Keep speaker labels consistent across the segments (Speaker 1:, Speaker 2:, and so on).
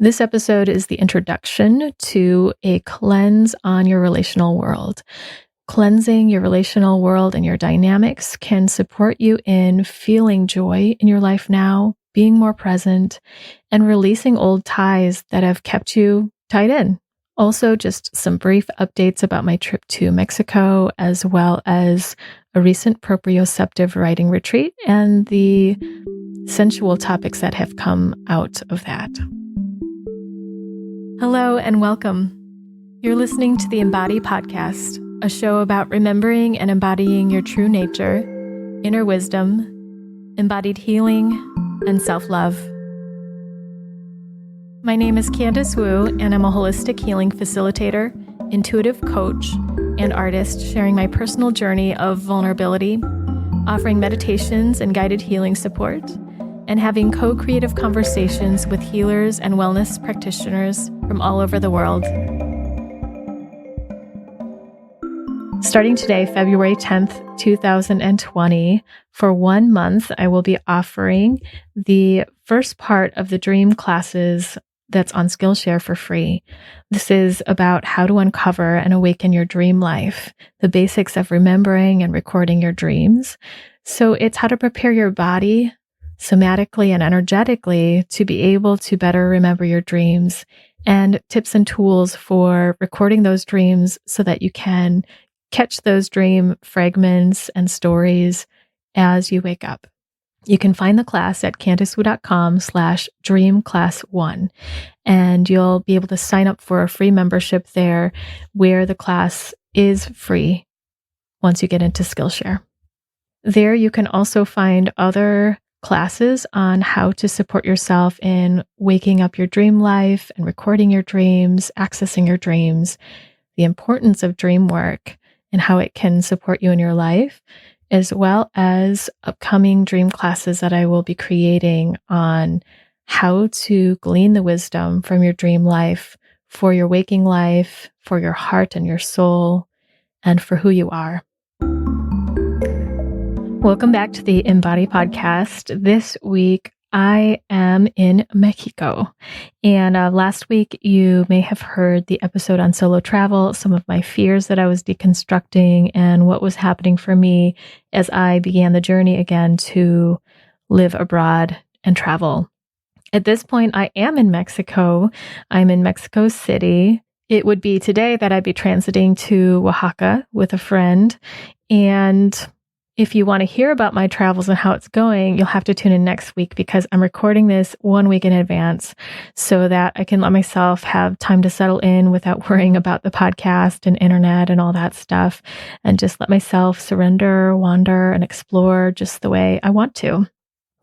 Speaker 1: This episode is the introduction to a cleanse on your relational world. Cleansing your relational world and your dynamics can support you in feeling joy in your life now, being more present, and releasing old ties that have kept you tied in. Also, just some brief updates about my trip to Mexico, as well as a recent proprioceptive writing retreat and the sensual topics that have come out of that. Hello and welcome. You're listening to the Embody Podcast, a show about remembering and embodying your true nature, inner wisdom, embodied healing, and self-love. My name is Candice Wu, and I'm a holistic healing facilitator, intuitive coach, and artist sharing my personal journey of vulnerability, offering meditations and guided healing support, and having co-creative conversations with healers and wellness practitioners from all over the world. Starting today, February 10th, 2020, for 1 month, I will be offering the first part of the dream classes that's on Skillshare for free. This is about how to uncover and awaken your dream life, the basics of remembering and recording your dreams. So it's how to prepare your body somatically and energetically to be able to better remember your dreams, and tips and tools for recording those dreams so that you can catch those dream fragments and stories as you wake up. You can find the class at candicewu.com/dreamclass1, and you'll be able to sign up for a free membership there where the class is free once you get into Skillshare. There you can also find other classes on how to support yourself in waking up your dream life and recording your dreams, accessing your dreams, the importance of dream work and how it can support you in your life, as well as upcoming dream classes that I will be creating on how to glean the wisdom from your dream life for your waking life, for your heart and your soul, and for who you are. Welcome back to the Embody Podcast. This week, I am in Mexico. And last week, you may have heard the episode on solo travel, some of my fears that I was deconstructing, and what was happening for me as I began the journey again to live abroad and travel. At this point, I am in Mexico. I'm in Mexico City. It would be today that I'd be transiting to Oaxaca with a friend. And if you want to hear about my travels and how it's going, you'll have to tune in next week because I'm recording this 1 week in advance so that I can let myself have time to settle in without worrying about the podcast and internet and all that stuff, and just let myself surrender, wander, and explore just the way I want to.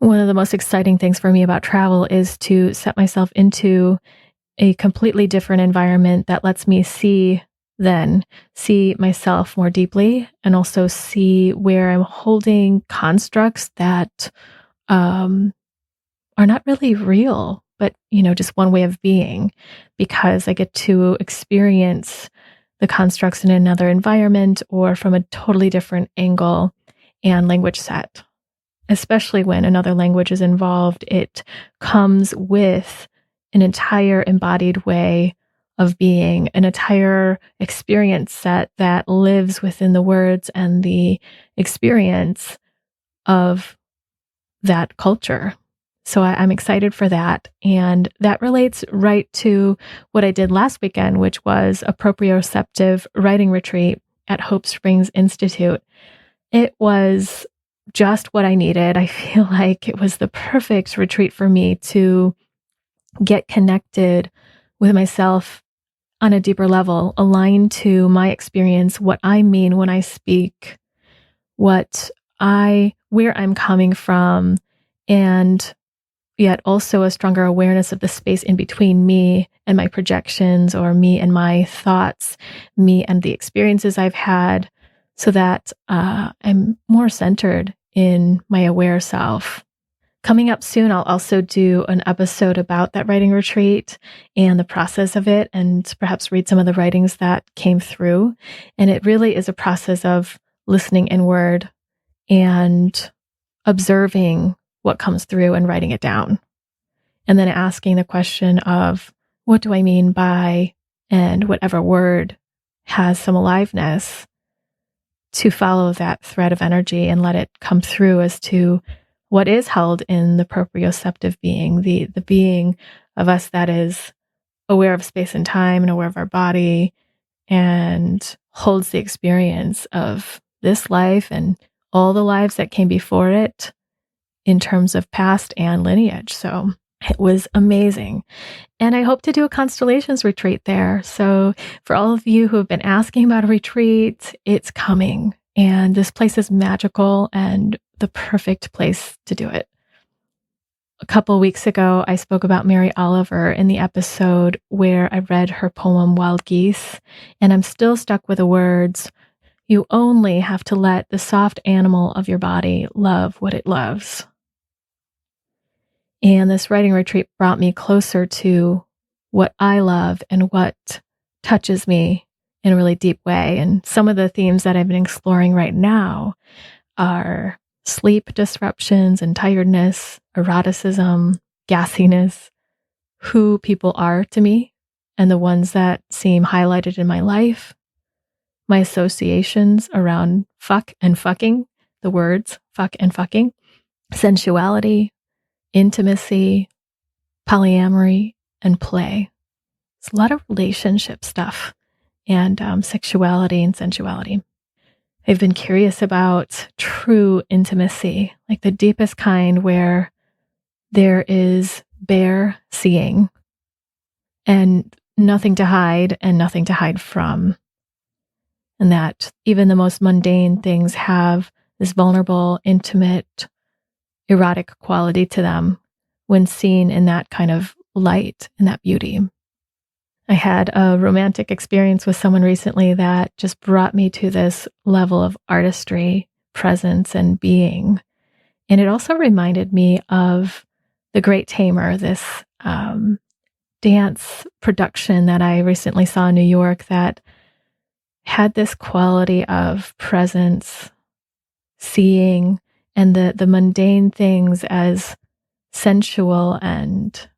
Speaker 1: One of the most exciting things for me about travel is to set myself into a completely different environment that lets me see myself more deeply, and also see where I'm holding constructs that are not really real, but, just one way of being, because I get to experience the constructs in another environment or from a totally different angle and language set. Especially when another language is involved, it comes with an entire embodied way of being, an entire experience set that lives within the words and the experience of that culture. So I'm excited for that. And that relates right to what I did last weekend, which was a proprioceptive writing retreat at Hope Springs Institute. It was just what I needed. I feel like it was the perfect retreat for me to get connected with myself on a deeper level, aligned to my experience, what I mean when I speak, where I'm coming from, and yet also a stronger awareness of the space in between me and my projections, or me and my thoughts, me and the experiences I've had, so that I'm more centered in my aware self. Coming up soon, I'll also do an episode about that writing retreat and the process of it, and perhaps read some of the writings that came through. And it really is a process of listening inward and observing what comes through and writing it down. And then asking the question of, what do I mean by, and whatever word has some aliveness, to follow that thread of energy and let it come through as to what is held in the proprioceptive being, the being of us that is aware of space and time and aware of our body and holds the experience of this life and all the lives that came before it in terms of past and lineage. So it was amazing. And I hope to do a constellations retreat there. So for all of you who have been asking about a retreat, it's coming. And this place is magical and the perfect place to do it. A couple of weeks ago, I spoke about Mary Oliver in the episode where I read her poem, Wild Geese, and I'm still stuck with the words, "You only have to let the soft animal of your body love what it loves." And this writing retreat brought me closer to what I love and what touches me in a really deep way. And some of the themes that I've been exploring right now are sleep disruptions and tiredness, eroticism, gassiness, who people are to me, and the ones that seem highlighted in my life, my associations around fuck and fucking, the words fuck and fucking, sensuality, intimacy, polyamory, and play. It's a lot of relationship stuff and sexuality and sensuality. I've been curious about true intimacy, like the deepest kind where there is bare seeing and nothing to hide and nothing to hide from. And that even the most mundane things have this vulnerable, intimate, erotic quality to them when seen in that kind of light and that beauty. I had a romantic experience with someone recently that just brought me to this level of artistry, presence, and being. And it also reminded me of The Great Tamer, this dance production that I recently saw in New York that had this quality of presence, seeing, and the mundane things as sensual and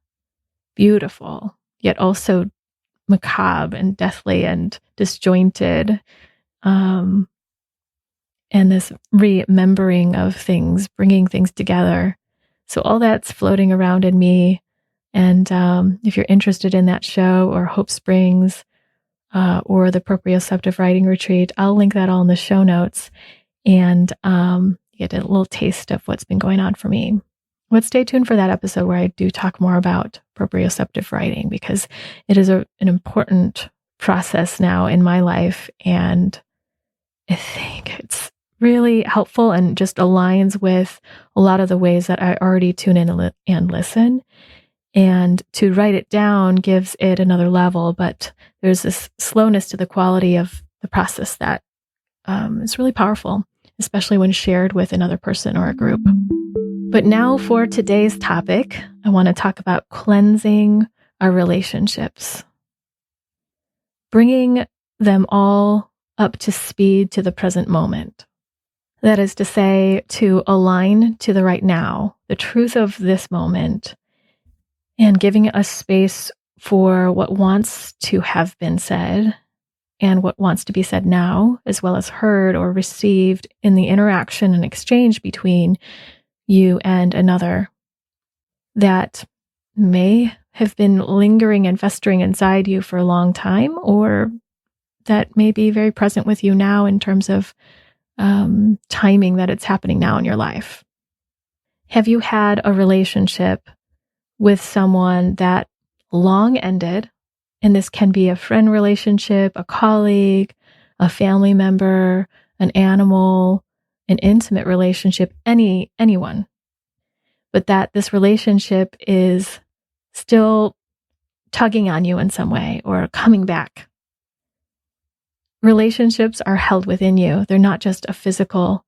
Speaker 1: beautiful, yet also macabre and deathly and disjointed, and this remembering of things, bringing things together. So all that's floating around in me. And if you're interested in that show or Hope Springs or the Proprioceptive Writing Retreat, I'll link that all in the show notes, and you get a little taste of what's been going on for me. But stay tuned for that episode where I do talk more about proprioceptive writing, because it is an important process now in my life. And I think it's really helpful and just aligns with a lot of the ways that I already tune in and listen. And to write it down gives it another level, but there's this slowness to the quality of the process that is really powerful, especially when shared with another person or a group. But now for today's topic, I want to talk about cleansing our relationships, bringing them all up to speed to the present moment. That is to say, to align to the right now, the truth of this moment, and giving us space for what wants to have been said and what wants to be said now, as well as heard or received in the interaction and exchange between you and another that may have been lingering and festering inside you for a long time, or that may be very present with you now in terms of timing that it's happening now in your life. Have you had a relationship with someone that long ended? And this can be a friend relationship, a colleague, a family member, an animal, an intimate relationship, anyone. But that this relationship is still tugging on you in some way or coming back. Relationships are held within you. They're not just a physical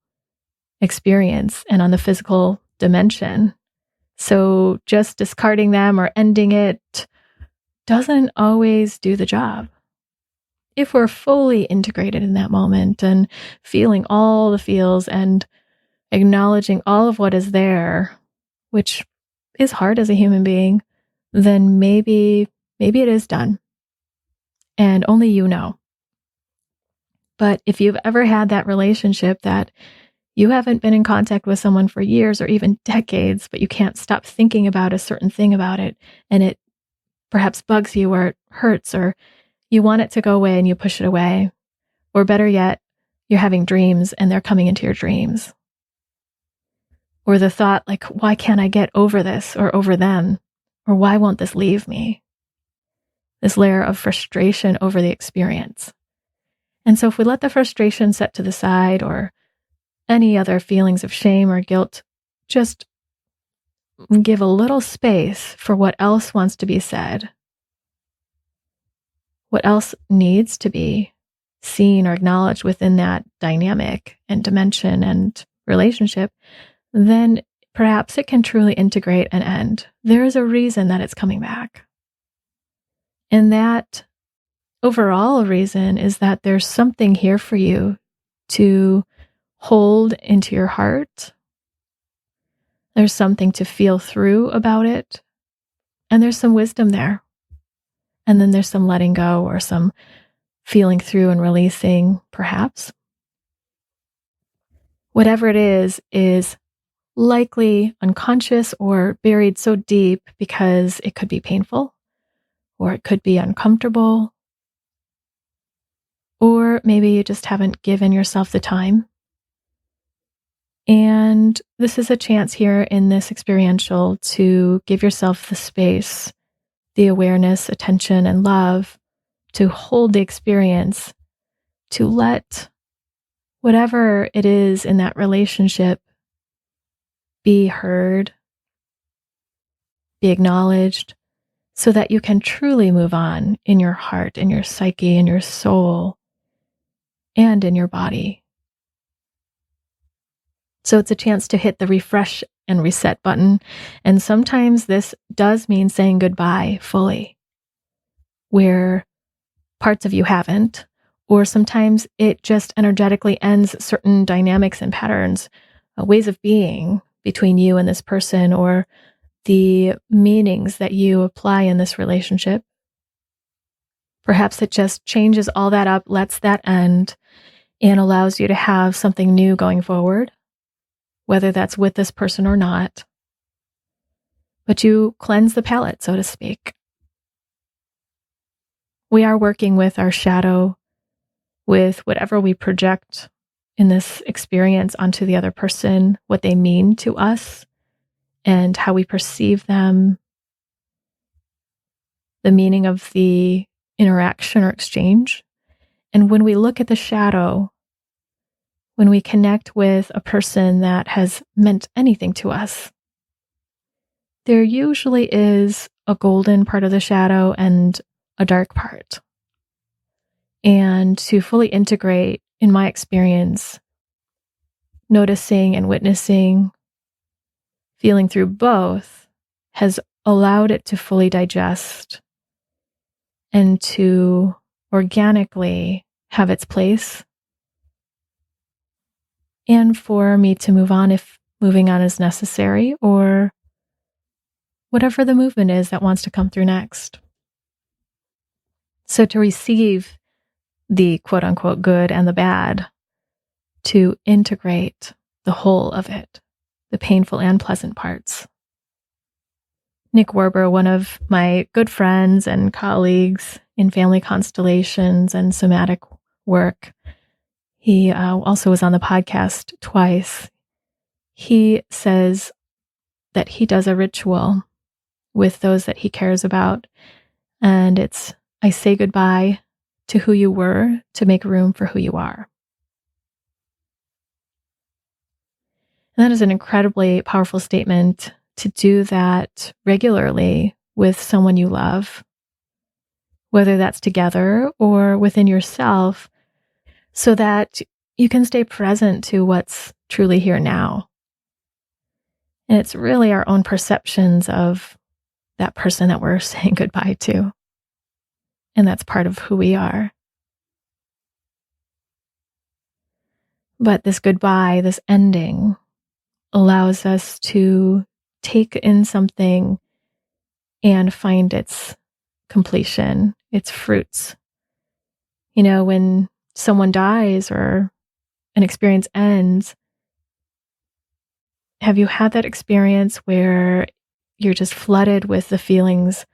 Speaker 1: experience and on the physical dimension. So just discarding them or ending it doesn't always do the job. If we're fully integrated in that moment and feeling all the feels and acknowledging all of what is there, which is hard as a human being, then maybe it is done. And only you know. But if you've ever had that relationship that you haven't been in contact with someone for years or even decades, but you can't stop thinking about a certain thing about it, and it perhaps bugs you or it hurts, or you want it to go away and you push it away, or better yet, you're having dreams and they're coming into your dreams. Or the thought like, why can't I get over this or over them? Or why won't this leave me? This layer of frustration over the experience. And so if we let the frustration set to the side, or any other feelings of shame or guilt, just give a little space for what else wants to be said, what else needs to be seen or acknowledged within that dynamic and dimension and relationship, then perhaps it can truly integrate and end. There is a reason that it's coming back. And that overall reason is that there's something here for you to hold into your heart. There's something to feel through about it. And there's some wisdom there. And then there's some letting go or some feeling through and releasing, perhaps. Whatever it is likely unconscious or buried so deep because it could be painful, or it could be uncomfortable, or maybe you just haven't given yourself the time. And this is a chance here in this experiential to give yourself the space, the awareness, attention, and love to hold the experience, to let whatever it is in that relationship be heard, be acknowledged, so that you can truly move on in your heart, in your psyche, in your soul, and in your body. So it's a chance to hit the refresh and reset button. And sometimes this does mean saying goodbye fully, where parts of you haven't, or sometimes it just energetically ends certain dynamics and patterns, ways of being between you and this person, or the meanings that you apply in this relationship. Perhaps it just changes all that up, lets that end, and allows you to have something new going forward, whether that's with this person or not. But you cleanse the palate, so to speak. We are working with our shadow, with whatever we project in this experience onto the other person, what they mean to us, and how we perceive them, the meaning of the interaction or exchange. And when we look at the shadow, when we connect with a person that has meant anything to us, there usually is a golden part of the shadow and a dark part. And to fully integrate, in my experience, noticing and witnessing, feeling through both has allowed it to fully digest and to organically have its place, and for me to move on if moving on is necessary, or whatever the movement is that wants to come through next. So to receive the quote unquote good and the bad, to integrate the whole of it, the painful and pleasant parts. Nick Werber, one of my good friends and colleagues in family constellations and somatic work, he also was on the podcast twice. He says that he does a ritual with those that he cares about, and it's, I say goodbye to who you were to make room for who you are. And that is an incredibly powerful statement, to do that regularly with someone you love, whether that's together or within yourself, so that you can stay present to what's truly here now. And it's really our own perceptions of that person that we're saying goodbye to. And that's part of who we are. But this goodbye, this ending, allows us to take in something and find its completion, its fruits. When someone dies or an experience ends, have you had that experience where you're just flooded with the feelings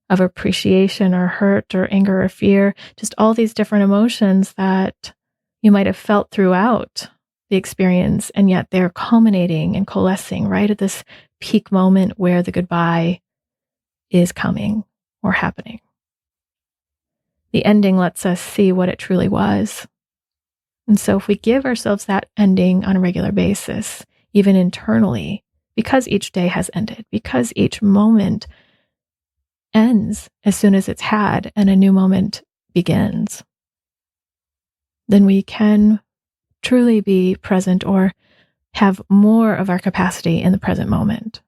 Speaker 1: of appreciation or hurt or anger or fear, just all these different emotions that you might have felt throughout the experience, and yet they're culminating and coalescing right at this peak moment where the goodbye is coming or happening. The ending lets us see what it truly was. And so if we give ourselves that ending on a regular basis, even internally, because each day has ended, because each moment ends as soon as it's had and a new moment begins, then we can truly be present or have more of our capacity in the present moment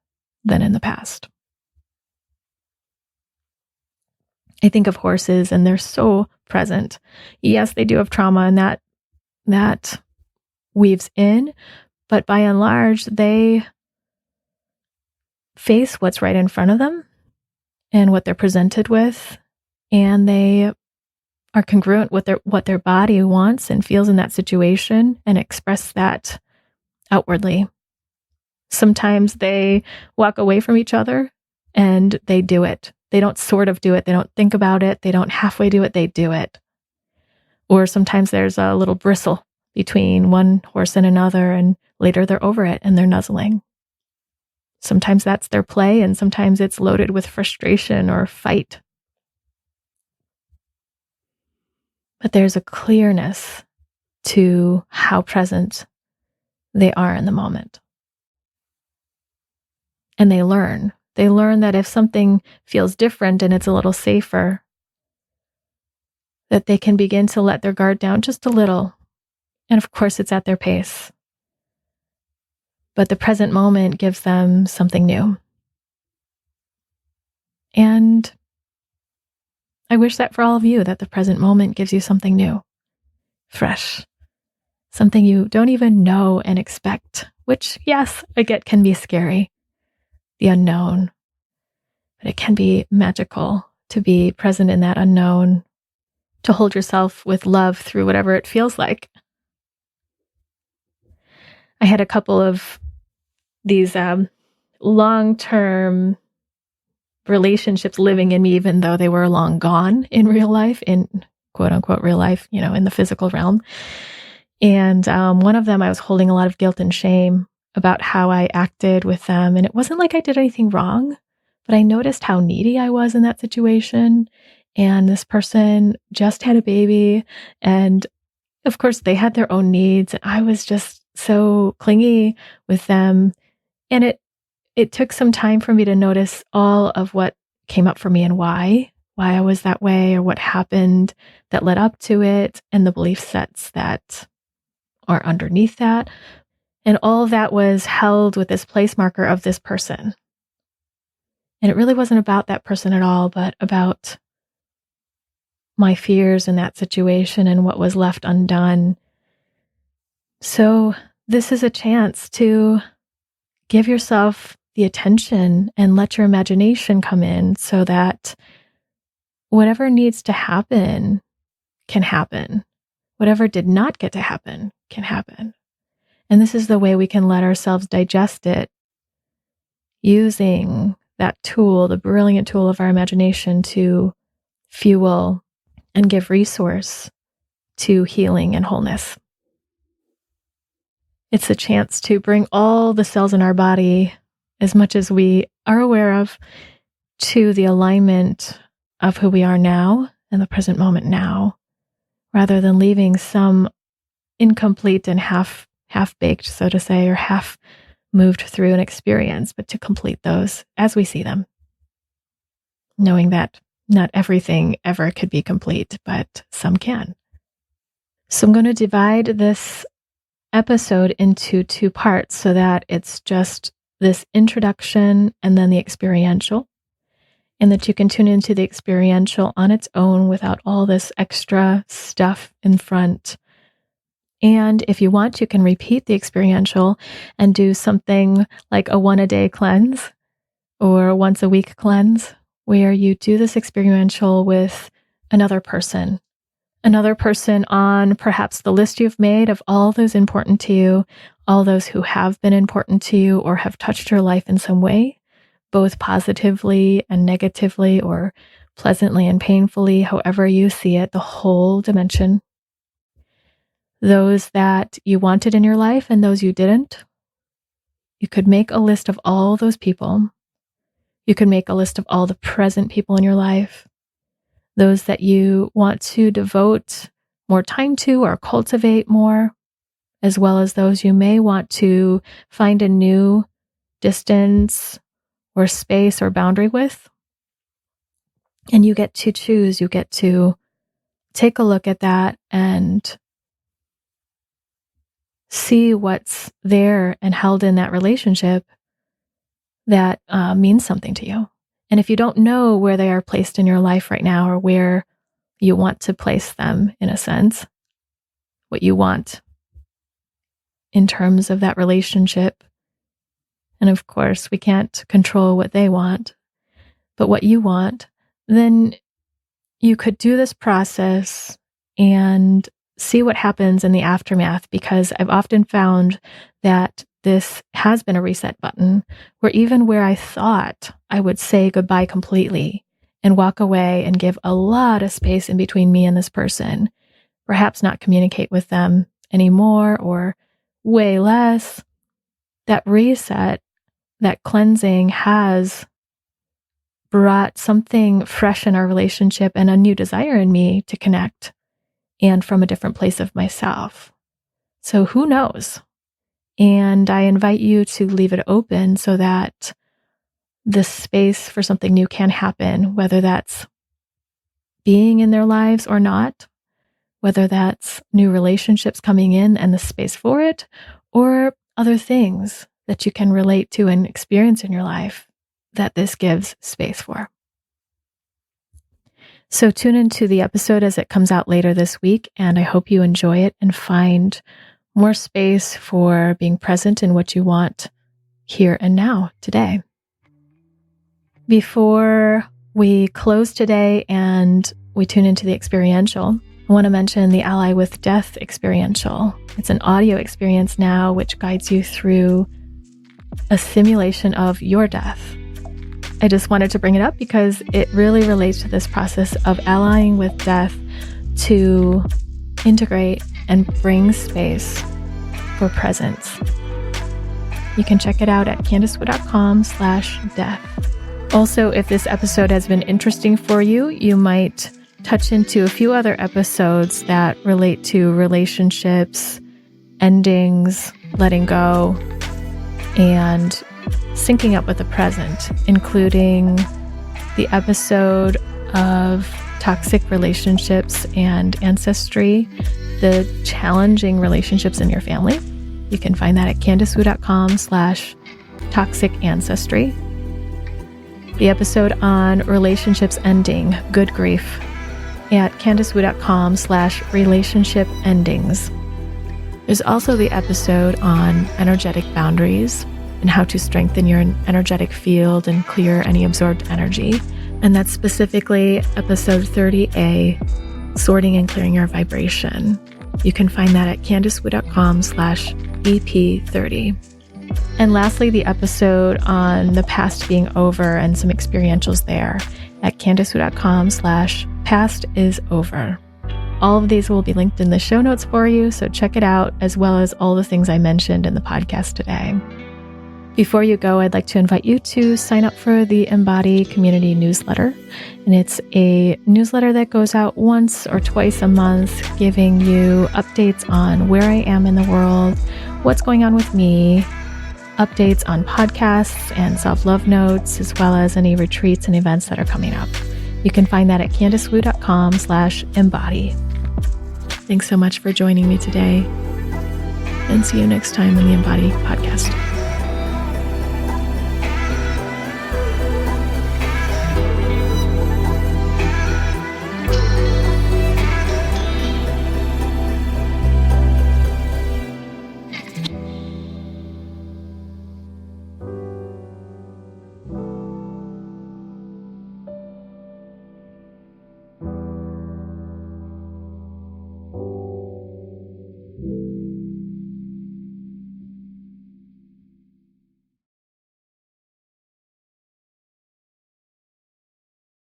Speaker 1: than in the past. I think of horses and they're so present. Yes, they do have trauma and that weaves in, but by and large, they face what's right in front of them and what they're presented with, and they are congruent with what their body wants and feels in that situation and express that outwardly. Sometimes they walk away from each other and they do it. They don't sort of do it. They don't think about it. They don't halfway do it. They do it. Or sometimes there's a little bristle between one horse and another, and later they're over it and they're nuzzling. Sometimes that's their play, and sometimes it's loaded with frustration or fight. But there's a clearness to how present they are in the moment. And they learn. They learn that if something feels different and it's a little safer, that they can begin to let their guard down just a little. And of course, it's at their pace. But the present moment gives them something new. And I wish that for all of you, that the present moment gives you something new, fresh, something you don't even know and expect, which, yes, I get can be scary, the unknown, but it can be magical to be present in that unknown, to hold yourself with love through whatever it feels like. I had a couple of these long-term relationships living in me, even though they were long gone in real life, in quote unquote real life, in the physical realm. And one of them, I was holding a lot of guilt and shame about how I acted with them. And it wasn't like I did anything wrong, but I noticed how needy I was in that situation. And this person just had a baby. And of course, they had their own needs. I was just so clingy with them. And it took some time for me to notice all of what came up for me and why I was that way, or what happened that led up to it, and the belief sets that are underneath that. And all of that was held with this place marker of this person. And it really wasn't about that person at all, but about my fears in that situation and what was left undone. So this is a chance to give yourself the attention and let your imagination come in so that whatever needs to happen can happen. Whatever did not get to happen can happen. And this is the way we can let ourselves digest it, using that tool, the brilliant tool of our imagination, to fuel and give resource to healing and wholeness. It's a chance to bring all the cells in our body, as much as we are aware of, to the alignment of who we are now in the present moment now, rather than leaving some incomplete and half-baked, so to say, or half moved through an experience, but to complete those as we see them, knowing that not everything ever could be complete, but some can. So I'm going to divide this episode into 2 parts so that it's just this introduction and then the experiential, and that you can tune into the experiential on its own without all this extra stuff in front, And if you want, you can repeat the experiential and do something like a 1-a-day cleanse or a once-a-week cleanse, where you do this experiential with another person on perhaps the list you've made of all those important to you, all those who have been important to you or have touched your life in some way, both positively and negatively, or pleasantly and painfully, however you see it, the whole dimension. Those that you wanted in your life and those you didn't. You could make a list of all those people. You could make a list of all the present people in your life, those that you want to devote more time to or cultivate more, as well as those you may want to find a new distance or space or boundary with. And you get to choose, you get to take a look at that and see what's there and held in that relationship that means something to you. And if you don't know where they are placed in your life right now, or where you want to place them, in a sense, what you want in terms of that relationship, and of course, we can't control what they want, but what you want, then you could do this process and see what happens in the aftermath, because I've often found that this has been a reset button, where even where I thought I would say goodbye completely and walk away and give a lot of space in between me and this person, perhaps not communicate with them anymore or way less, that reset, that cleansing has brought something fresh in our relationship and a new desire in me to connect, and from a different place of myself. So who knows? And I invite you to leave it open so that the space for something new can happen, whether that's being in their lives or not, whether that's new relationships coming in and the space for it, or other things that you can relate to and experience in your life that this gives space for. So tune into the episode as it comes out later this week, and I hope you enjoy it and find more space for being present in what you want here and now, today. Before we close today and we tune into the experiential, I want to mention the Ally with Death Experiential. It's an audio experience now which guides you through a simulation of your death. I just wanted to bring it up because it really relates to this process of allying with death to integrate and bring space for presence. You can check it out at candicewood.com/death. Also, if this episode has been interesting for you, you might touch into a few other episodes that relate to relationships, endings, letting go, and syncing up with the present, including the episode of toxic relationships and ancestry, the challenging relationships in your family. You can find that at candicewood.com/toxic ancestry. The episode on relationships ending, good grief, at candicewood.com/relationship endings. There's also the episode on energetic boundaries and how to strengthen your energetic field and clear any absorbed energy. And that's specifically episode 30A, sorting and clearing your vibration. You can find that at candicewood.com/EP30. And lastly, the episode on the past being over and some experientials there at candicewood.com/pastisover. All of these will be linked in the show notes for you, so check it out, as well as all the things I mentioned in the podcast today. Before you go, I'd like to invite you to sign up for the Embody Community Newsletter. And it's a newsletter that goes out once or twice a month, giving you updates on where I am in the world, what's going on with me, updates on podcasts and self-love notes, as well as any retreats and events that are coming up. You can find that at candicewood.com/embody. Thanks so much for joining me today, and see you next time on the Embody podcast.